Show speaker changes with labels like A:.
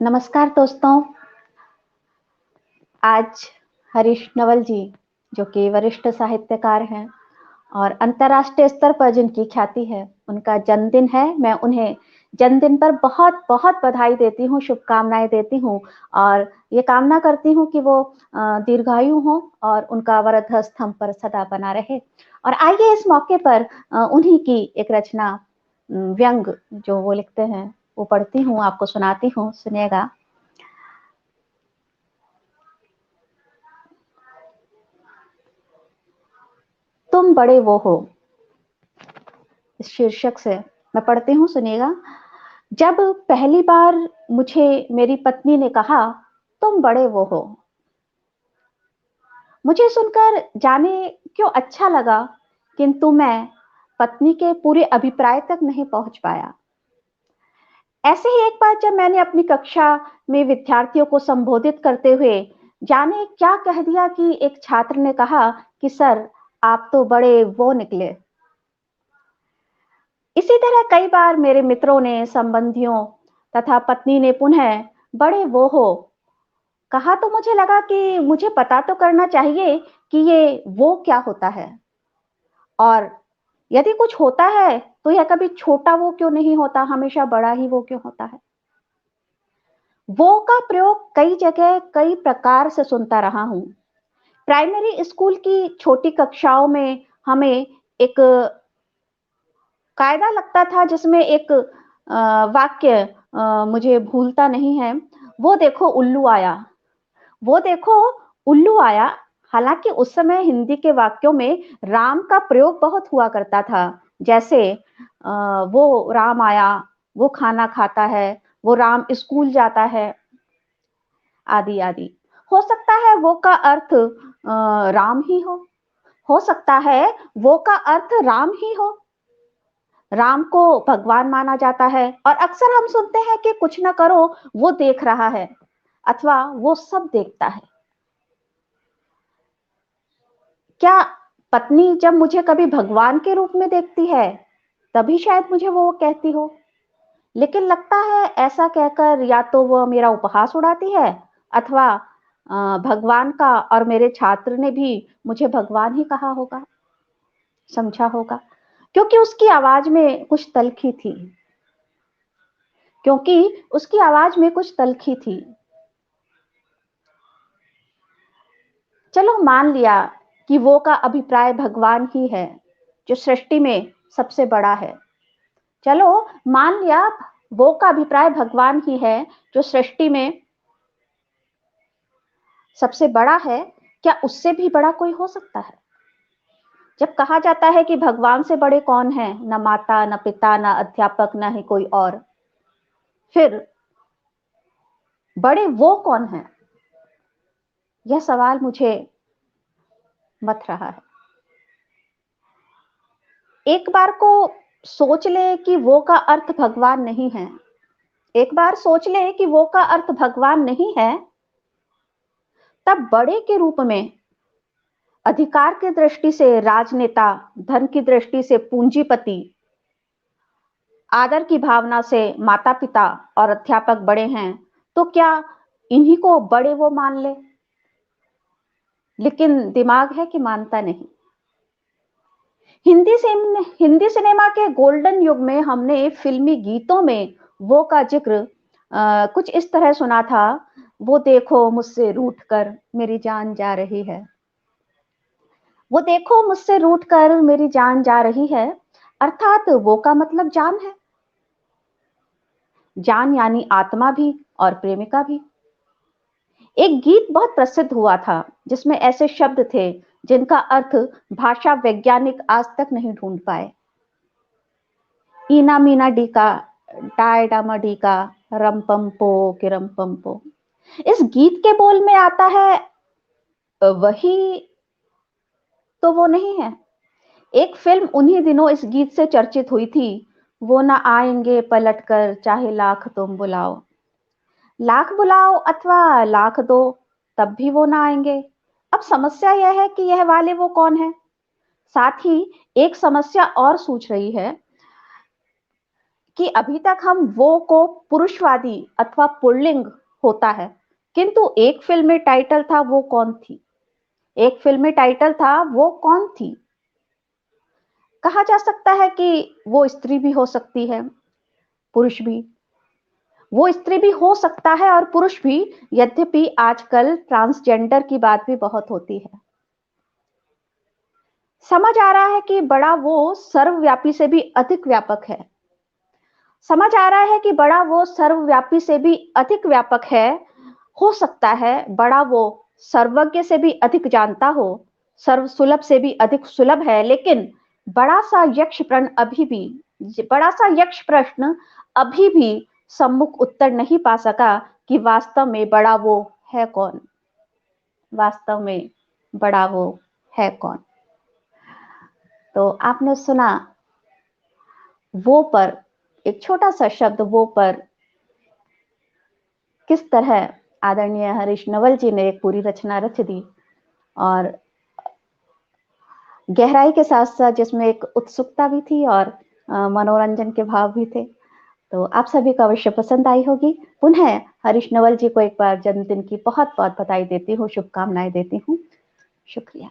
A: नमस्कार दोस्तों। आज हरीश नवल जी, जो कि वरिष्ठ साहित्यकार हैं और अंतर्राष्ट्रीय स्तर पर जिनकी ख्याति है, उनका जन्मदिन है। मैं उन्हें जन्मदिन पर बहुत-बहुत बधाई देती हूँ, शुभकामनाएँ देती हूँ और ये कामना करती हूँ कि वो दीर्घायु हों और उनका वरद हस्त हम पर सदा बना रहे। और आइए इस मौके पर उन्हीं की एक रचना व्यंग जो वो लिखते हैं, वो पढ़ती हूँ, आपको सुनाती हूँ, सुनिएगा। तुम बड़े वो हो, इस शीर्षक से मैं पढ़ती हूँ, सुनिएगा। जब पहली बार मुझे मेरी पत्नी ने कहा, तुम बड़े वो हो, मुझे सुनकर जाने क्यों अच्छा लगा, किंतु मैं पत्नी के पूरे अभिप्राय तक नहीं पहुंच पाया। ऐसे ही एक बार जब मैंने अपनी कक्षा में विद्यार्थियों को संबोधित करते हुए जाने क्या कह दिया कि एक छात्र ने कहा कि सर, आप तो बड़े वो निकले। इसी तरह कई बार मेरे मित्रों ने, संबंधियों तथा पत्नी ने पुनः बड़े वो हो कहा, तो मुझे लगा कि मुझे पता तो करना चाहिए कि ये वो क्या होता है और यदि कुछ होता है तो यह कभी छोटा वो क्यों नहीं होता, हमेशा बड़ा ही वो क्यों होता है। वो का प्रयोग कई जगह कई प्रकार से सुनता रहा हूं। प्राइमरी स्कूल की छोटी कक्षाओं में हमें एक कायदा लगता था जिसमें एक वाक्य मुझे भूलता नहीं है, वो देखो उल्लू आया, वो देखो उल्लू आया। हालांकि उस समय हिंदी के वाक्यों में राम का प्रयोग बहुत हुआ करता था। जैसे वो राम आया, वो खाना खाता है, वो राम स्कूल जाता है, आदि आदि। हो सकता है वो का अर्थ राम ही हो सकता है वो का अर्थ राम ही हो। राम को भगवान माना जाता है और अक्सर हम सुनते हैं कि कुछ ना करो, वो देख रहा है अथवा वो सब देखता है। क्या पत्नी जब मुझे कभी भगवान के रूप में देखती है, तभी शायद मुझे वो कहती हो। लेकिन लगता है ऐसा कहकर या तो वो मेरा उपहास उड़ाती है अथवा भगवान का, और मेरे छात्र ने भी मुझे भगवान ही कहा होगा, समझा होगा, क्योंकि उसकी आवाज में कुछ तलखी थी, क्योंकि उसकी आवाज में कुछ तलखी थी। चलो मान लिया कि वो का अभिप्राय भगवान ही है जो सृष्टि में सबसे बड़ा है। चलो मान लिया वो का अभिप्राय भगवान ही है जो सृष्टि में सबसे बड़ा है। क्या उससे भी बड़ा कोई हो सकता है? जब कहा जाता है कि भगवान से बड़े कौन है, न माता, न पिता, न अध्यापक, न ही कोई और, फिर बड़े वो कौन है? यह सवाल मुझे मथ रहा है। एक बार को सोच ले कि वो का अर्थ भगवान नहीं है, एक बार सोच ले कि वो का अर्थ भगवान नहीं है, तब बड़े के रूप में अधिकार की दृष्टि से राजनेता, धन की दृष्टि से पूंजीपति, आदर की भावना से माता पिता और अध्यापक बड़े हैं, तो क्या इन्हीं को बड़े वो मान ले? लेकिन दिमाग है कि मानता नहीं। हिंदी सिनेमा के गोल्डन युग में हमने फिल्मी गीतों में वो का जिक्र कुछ इस तरह सुना था, वो देखो मुझसे रूठ कर मेरी जान जा रही है, वो देखो मुझसे रूठ कर मेरी जान जा रही है। अर्थात वो का मतलब जान है, जान यानी आत्मा भी और प्रेमिका भी। एक गीत बहुत प्रसिद्ध हुआ था जिसमें ऐसे शब्द थे जिनका अर्थ भाषा वैज्ञानिक आज तक नहीं ढूंढ पाए। ईना मीना डीका, डाय डामा डीका, रम पम्पो के रम पम्पो। इस गीत के बोल में आता है वही तो वो नहीं है। एक फिल्म उन्हीं दिनों इस गीत से चर्चित हुई थी, वो ना आएंगे पलट कर चाहे लाख तुम बुलाओ। लाख बुलाओ अथवा लाख दो, तब भी वो ना आएंगे। अब समस्या यह है कि यह वाले वो कौन है। साथ ही एक समस्या और सूझ रही है कि अभी तक हम वो को पुरुषवादी अथवा पुल्लिंग होता है, किंतु एक फ़िल्म में टाइटल था वो कौन थी? एक फ़िल्म में टाइटल था वो कौन थी? कहा जा सकता है कि वो स्त्री भी हो सकती है, पुरुष भी। वो स्त्री भी हो सकता है और पुरुष भी, यद्यपि आजकल ट्रांसजेंडर की बात भी बहुत होती है। समझ आ रहा है कि बड़ा वो सर्वव्यापी से भी अधिक व्यापक है। समझ आ रहा है कि बड़ा वो सर्वव्यापी से भी अधिक व्यापक है। हो सकता है बड़ा वो सर्वज्ञ से भी अधिक जानता हो, सर्वसुलभ से भी अधिक सुलभ है, लेकिन बड़ा सा यक्ष प्रश्न अभी भी सम्मुख उत्तर नहीं पा सका कि वास्तव में बड़ा वो है कौन? वास्तव में बड़ा वो है कौन? तो आपने सुना वो पर, एक छोटा-सा शब्द वो पर किस तरह आदरणीय हरीश नवल जी ने एक पूरी रचना रच दी और गहराई के साथ-साथ जिसमें एक उत्सुकता भी थी और मनोरंजन के भाव भी थे। तो आप सभी को अवश्य पसंद आई होगी। पुनः हरीश नवल जी को एक बार जन्मदिन की बहुत-बहुत बधाई देती हूँ, शुभकामनाएँ देती हूँ। शुक्रिया।